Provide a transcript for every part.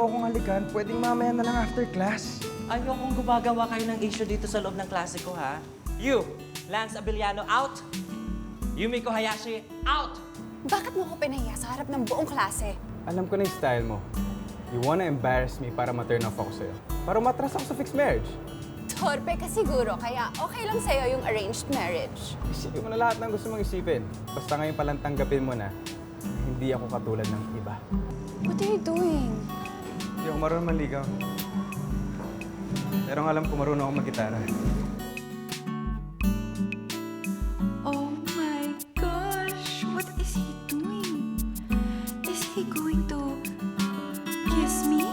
akong halikan, pwedeng mamaya na lang after class. Ayokong gumagawa kayo ng issue dito sa loob ng klase ko, ha? You, Lance Abiliano, out! Yumiko Hayashi, out! Bakit mo ko pinahiya sa harap ng buong klase? Alam ko na yung style mo. You wanna embarrass me para ma-turn off ako sa'yo. Para matras ako sa fixed marriage. Torpe ka siguro, kaya okay lang sa'yo yung arranged marriage. Isipin mo na lahat ng gusto mong isipin. Basta ngayon palang tanggapin mo na hindi ako katulad ng iba. What are you doing? Hindi ako marunong manligaw. Pero ang alam ko marunong akong mag-gitara. Oh my gosh! What is he doing? Is he going to kiss me?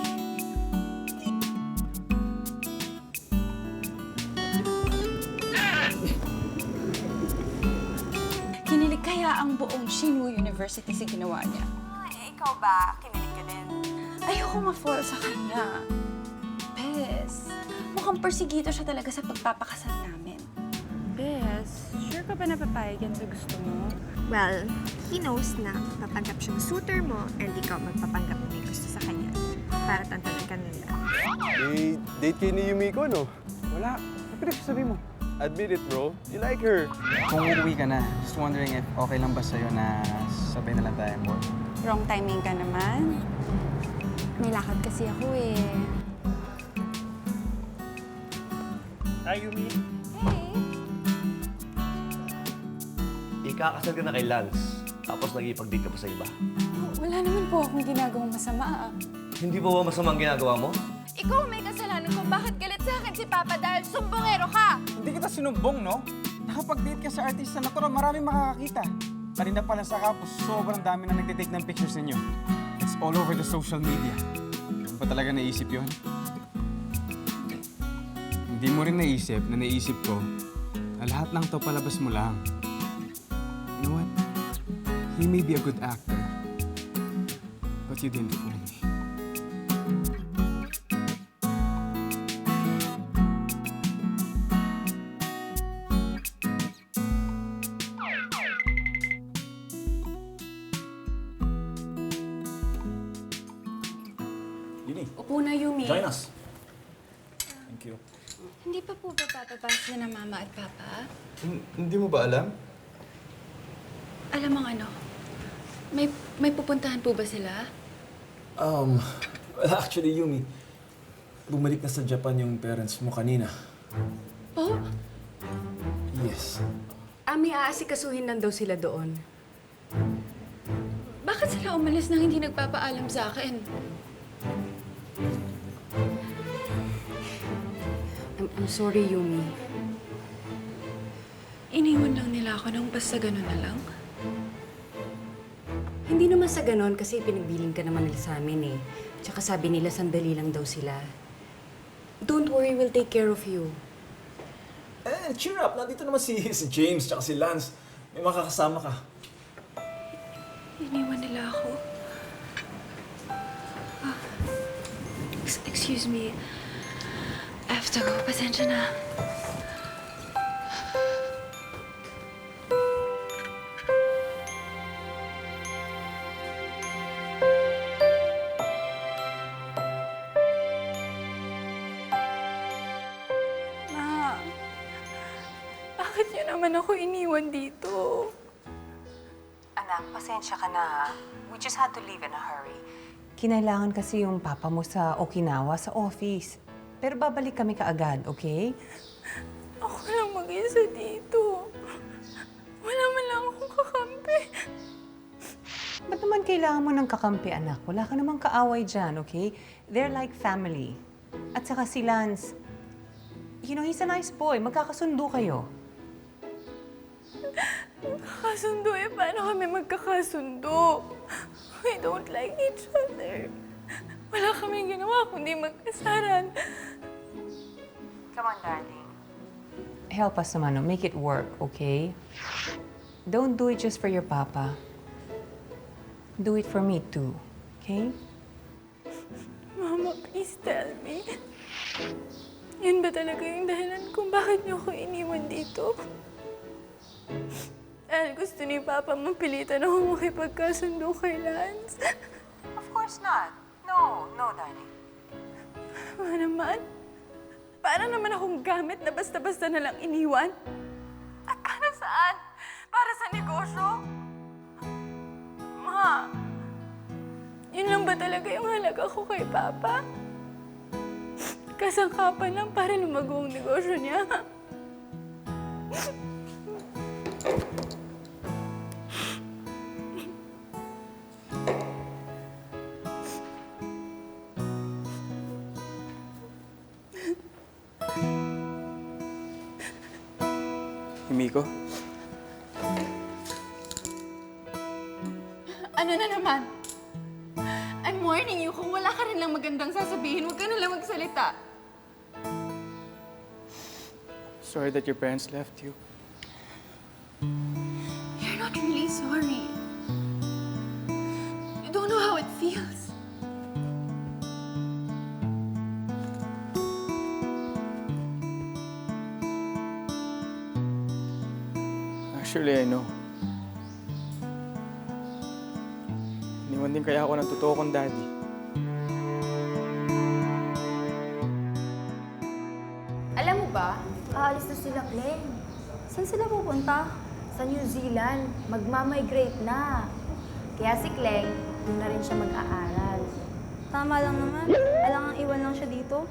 Kinilig kaya ang buong Shinwoo University sa ginawa niya. Ikaw ba? Kinilig ka din? Ayoko ma-fall sa kanya. Bes, mukhang persigito siya talaga sa pagpapakasal namin. Bes, sure ka ba na papayag yan sa gusto mo? Well, he knows na papanggap siyang suitor mo and ikaw magpapanggap na may gusto sa kanya. Para tantanan ka nila. Eh, date kayo ni Yumiko, no? Wala. Ano pinagsasabi mo? Admit it, bro. You like her. Kung uuwi ka na, just wondering if okay lang ba sa'yo na sabay na lang tayo mo. Wrong timing ka naman. May lakad kasi ako eh. Hi, Yumi. Hey! Ikakasal ka na kay Lance, tapos nag-ipag-date ka pa sa iba. Wala naman po akong ginagawang masama ah. Hindi ba masamang ginagawa mo? Ikaw ang may kasalanan kung bakit galit sa akin si Papa dahil sumbongero ka! Hindi kita sinumbong, no? Nakapag-date ka sa artista na to, maraming makakakita. Kanina pala sa campus, sobrang dami na nagtitake ng pictures ninyo. It's all over the social media. Hindi ba talaga naisip yun? Hindi mo rin naisip na naisip ko na lahat ng to palabas mo lang. You know what? He may be a good actor, but you didn't fool me. Yumi, Upo na, Yumi. join us. Thank you. Hindi pa po ba papapasa na Mama at Papa? Hindi mo ba alam? Alam mo ano, may pupuntahan po ba sila? Well, actually, Yumi, bumalik na sa Japan yung parents mo kanina. Po? Yes. May aasikasuhin lang daw sila doon. Bakit sila umalis nang hindi nagpapaalam sa akin? I'm sorry, Yumi. Iniwan lang nila ako nang basta gano'n na lang. Hindi naman sa ganon kasi pinagbiling ka naman nila sa amin eh. Tsaka sabi nila sandali lang daw sila. Don't worry, we'll take care of you. Cheer up! Nandito naman si James tsaka si Lance. May makakasama ka. Iniwan nila ako. Excuse me. I have to go. Pasensya na. Ma, bakit niyo naman ako iniwan dito? Anak, pasensya ka na ha. We just had to leave in a hurry. Kinailangan kasi yung papa mo sa Okinawa, sa office. Pero babalik kami kaagad, okay? Ako lang mag-isa dito. Wala man lang akong kakampi. Ba't naman kailangan mo ng kakampi, anak? Wala ka namang kaaway dyan, okay? They're like family. At saka si Lance, you know, he's a nice boy. Magkakasundo kayo. Magkakasundo eh. Paano kami magkakasundo? We don't like each other. Wala kaming ginawa kundi magkasaran. Come on, darling. Help us naman, no? Make it work, okay? Don't do it just for your papa. Do it for me too, okay? Mama, please tell me. Yun ba talaga yung dahilan kung bakit niyo ako iniwan dito? Dahil gusto ni Papa mapilitan ako makipagkasundo kay Lance. Of course not. No, No, darling. Ma naman, para naman akong gamit na basta-basta na lang iniwan? At para saan? Para sa negosyo? Ma, yun lang ba talaga yung halaga ko kay Papa? Kasangkapan lang para lumago ang negosyo niya. Yumiko, Ano na naman? I'm warning you, kung wala ka rin lang magandang sasabihin, huwag ka na lang magsalita. sorry that your parents left you. You're not really sorry. You don't know how it feels. Actually, I know. Iniwan din kaya ako ng totoo kong daddy. Alam mo ba, aalis na sila, Clem. Saan sila pupunta? Sa New Zealand. Magmamigrate na. Kaya si Clem, doon na rin siya mag-aaral. Tama lang naman. Alangang iwan lang siya dito.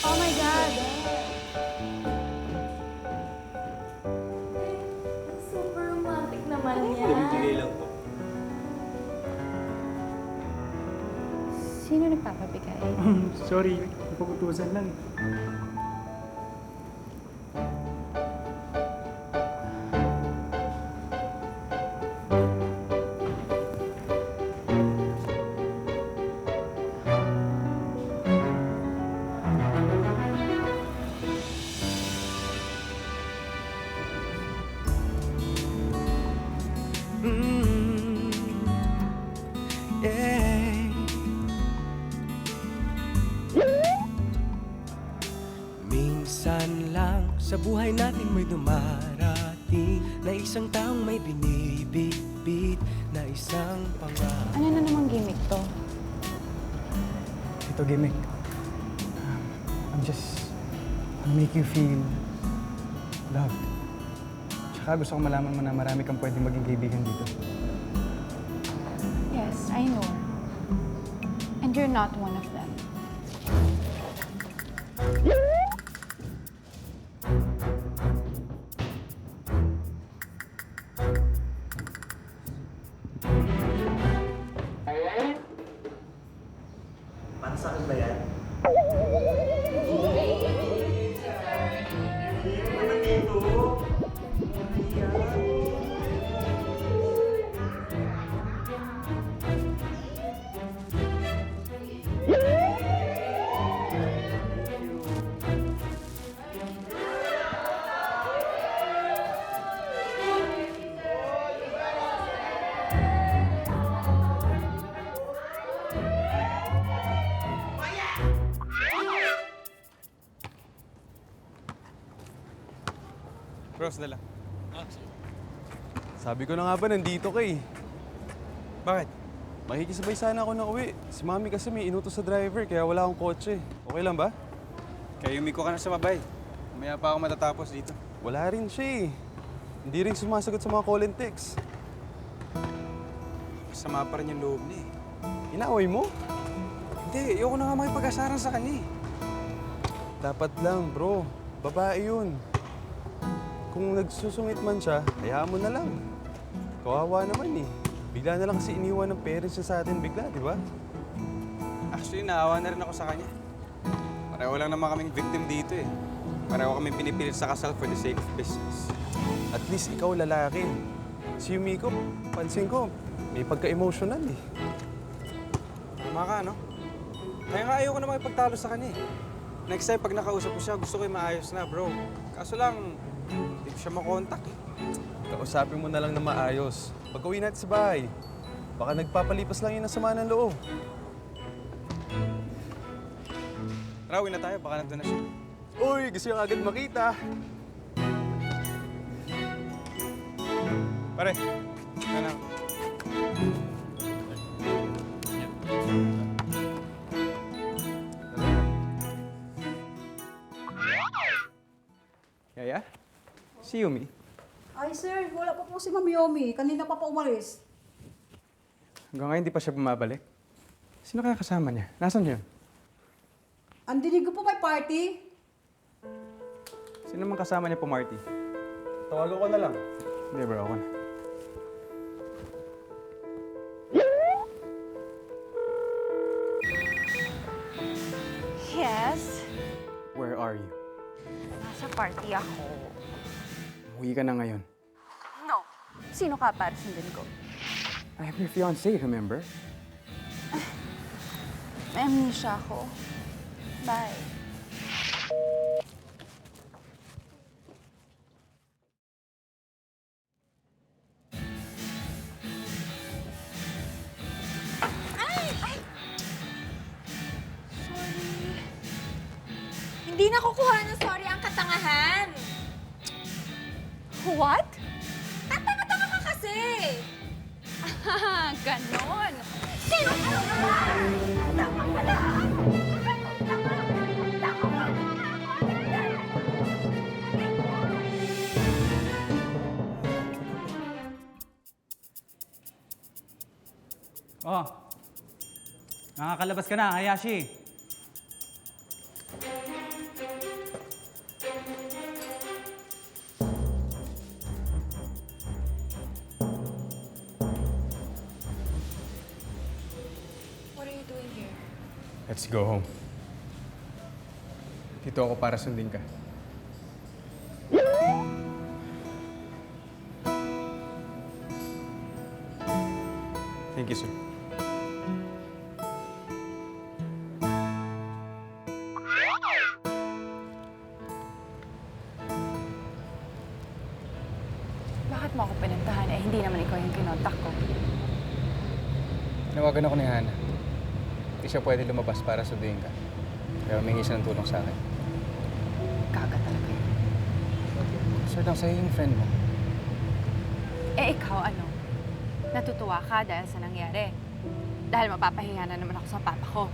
Oh my God! Super romantic naman yan. lang po. Sino nagpapabigay? Sorry, napag-utusan lang. Minsan lang sa buhay natin may dumarating na isang taong may binibitbit na isang pangarap. Ano na namang gimmick to? Ito, gimmick. I'll make you feel loved. Tsaka gusto ko malaman mo na marami kang pwedeng maging kaibigan dito. Yes, I know. And you're not one of them. Para sa akin ba yan? Cross na lang. Sabi ko na nga ba, nandito ka eh. Bakit? Makikisabay sana ako na uwi. Si Mami kasi may inutos sa driver, kaya wala akong kotse. Okay lang ba? Kaya Yumiko ka na sumabay. Mamaya pa ako matatapos dito. Wala rin siya eh. Hindi rin sumasagot sa mga call and text. Masama pa rin yung loob niya eh. Inaaway mo? Hindi, ayoko na nga makipag-asaran sa kanya eh. Dapat lang, bro. Babae yun. Kung nagsusungit man siya, hayaan mo na lang. Kawawa naman eh. Bigla na lang kasi iniwan ng parents niya sa atin bigla, di ba? Actually, naawa na rin ako sa kanya. Pareho lang naman kaming victim dito eh. Pareho kaming pinipilit sa kasal for the sake of business. At least ikaw lalaki. Si Yumiko, pansin ko, may pagka-emotional eh. Tama ka, no? Kaya nga ayoko na makipagtalo sa kanya eh. Next time, pag nakausap ko siya, gusto ko yung maayos na, bro. Kaso lang, hindi ko siya makontak eh. Kausapin mo na lang na maayos. Pag uwi natin sa bahay, baka nagpapalipas lang yun ng sama ng loob. Tara, uwi na tayo. Baka nandun na siya. Uy, gusto yung agad makita. Pare, ano? Yaya? Si Yumi? Ay, sir, wala pa po si Ma'am Yomi. Kanina pa umalis. Hanggang ngayon di pa siya bumabalik. Sino kaya kasama niya? Nasaan yun? Ang dinig ko po may party. Sino man kasama niya po, Marty? Tawagan ko na lang. Hindi, bro. Ako na. Yes? Where are you? Nasa party ako. Umuwi ka na ngayon. No. Sino ka para sundin ko? I am your fiancé, remember? May amnesia ako. Bye. Hindi na kukuha ng sorry ang katangahan. What? Tatanga-tanga ka kasi. Ah, ganon. Sino ka naman? Tama pala. Oh, nakakalabas ka na, Hayashi. What are you doing here? Let's go home. Dito ako para sundin ka. Thank you, sir. Bakit mo ako pinuntahan? Eh, hindi naman ikaw yung kinontak ko. Nawagan ako ni Hana. Hindi siya pwede lumabas para sunduin ka. Pero may siya ng tulong sa akin. Gaga talaga yun. Sir lang sa'yo yung friend mo. Eh, ikaw ano? Natutuwa ka dahil sa nangyari. Dahil mapapahiya na naman ako sa papa ko.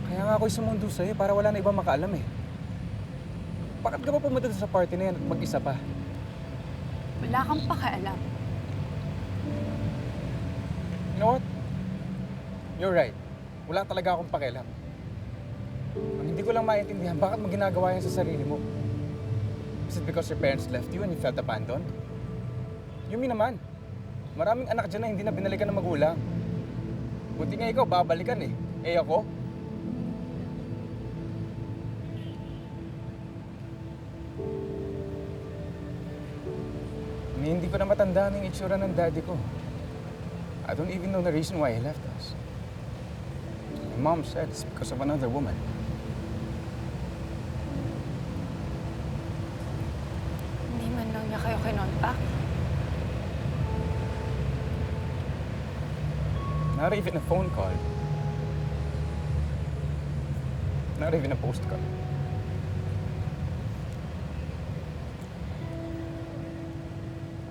Kaya nga ako'y sumundo sa'yo para wala na ibang makaalam eh. Bakit ka pa pumunta sa party na yan at mag-isa pa? Wala kang pakialam. You know what? You're right. Wala talaga akong pakialam. Ang hindi ko lang maintindihan, bakit mo ginagawa yan sa sarili mo? Is it because your parents left you and you felt abandoned? Yumi naman. Maraming anak dyan na hindi na binalikan ng magulang. Buti nga ikaw, babalikan eh. Eh ako? Hindi ko na matandaan yung itsura ng daddy ko. I don't even know the reason why he left us. My mom said it's because of another woman. Hindi man lang niya kayo kinontak. Not even a phone call. Not even a postcard.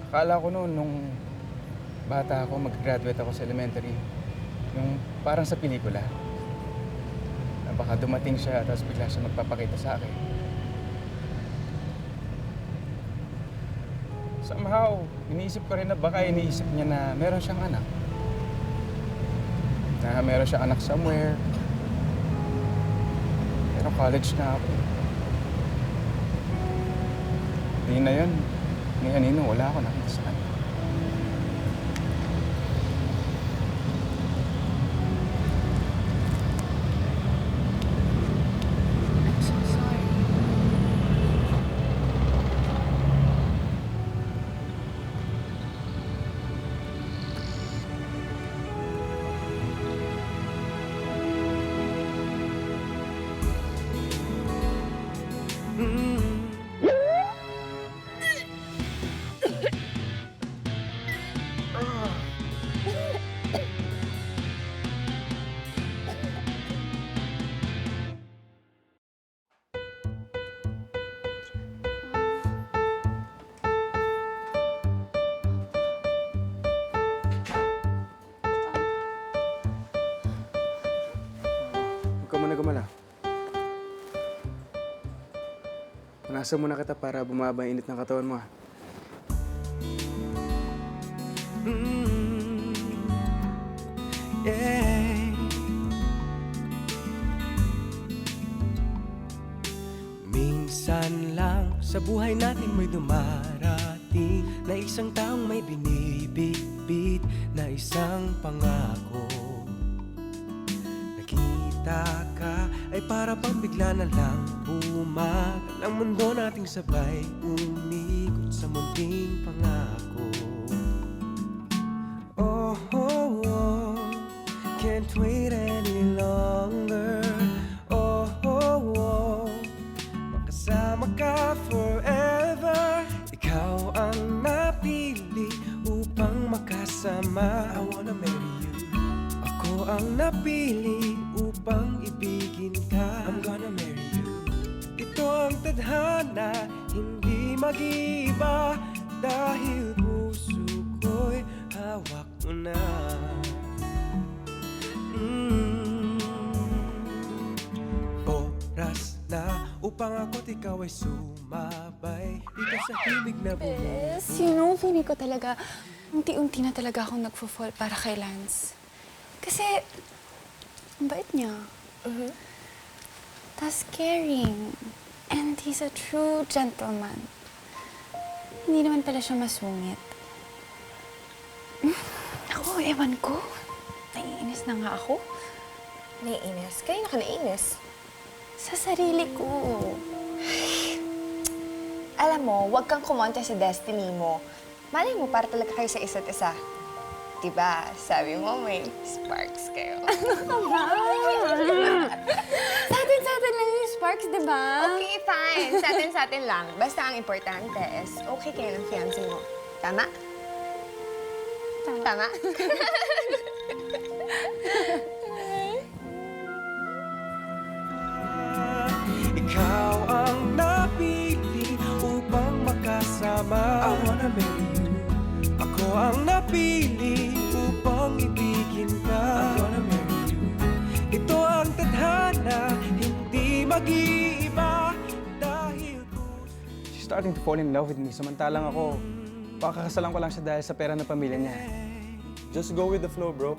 Akala ko noon, nung bata ako, mag-graduate ako sa elementary, yung parang sa pelikula. Na baka dumating siya, tapos bigla siya magpapakita sa akin. Somehow, iniisip ko rin na baka iniisip niya na meron siyang anak. Na meron siyang anak somewhere. Pero college na ako. Hindi na yun. Ni kanino, wala ako nakita sa kanya. I'm so sorry. gumalaw. Punasan muna kita para bumaba ang init ng katawan mo, ha? Yeah. Minsan lang sa buhay natin may dumarating na isang taong may binibit-bit na isang pangako. Nakita ka ay para bang bigla na lang bumagal ang mundo nating sabay umikot sa munting pangako. Oh, oh, oh, can't wait any longer. Oh, oh, oh, makasama ka forever. Ikaw ang napili upang makasama. I wanna marry you. Ako ang napili upang ibigin ka. I'm gonna marry you. Ito ang tadhana, hindi mag-iiba dahil puso ko'y hawak mo na. Oras na upang ako't ikaw ay sumabay dito sa himig na bumubuhay. Feeling ko talaga, unti-unti na talaga akong nagfo-fall para kay Lance. Kasi, ang bait niya. Tas caring. And he's a true gentleman. Hindi naman pala siya masungit. Ako, ewan ko. Naiinis na nga ako. Naiinis? Kanina ka naiinis? Sa sarili ko. Alam mo, huwag kang kumonte sa destiny mo. Malay mo, para talaga kayo sa isa't isa. Diba? Sabi mo, may sparks kayo. Ano ba? Sa atin lang yung sparks, diba? Okay, fine. Sa atin lang. Basta ang importante is okay kayo ng fiancé mo. Tama? Tama? Ikaw ang napili upang makasama. I wanna marry you. Ako ang napili upang ibigin ka. I'm gonna marry you. Ito ang tadhana, hindi mag-iiba dahil She's starting to fall in love with me. Samantalang ako, pakakasalan ko lang siya dahil sa pera ng pamilya niya. Just go with the flow, bro.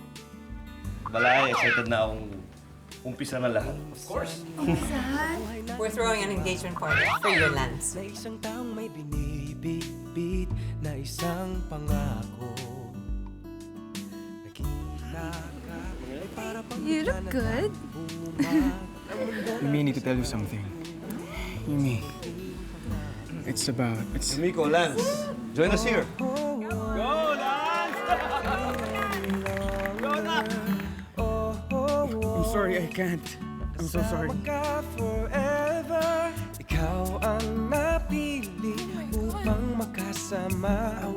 Balay, excited na akong umpisa na lahat. Of course. We're throwing an engagement party for your Lance. na isang taong may binibit-bit na isang pangako. Nakita ka ay para bang You look good. Yumi, I need to tell you something. Yumi, it's Yumiko, Lance, join us here. I'm sorry, I can't. I'm so sorry. Ka forever. Ikaw ang napili upang makasama. I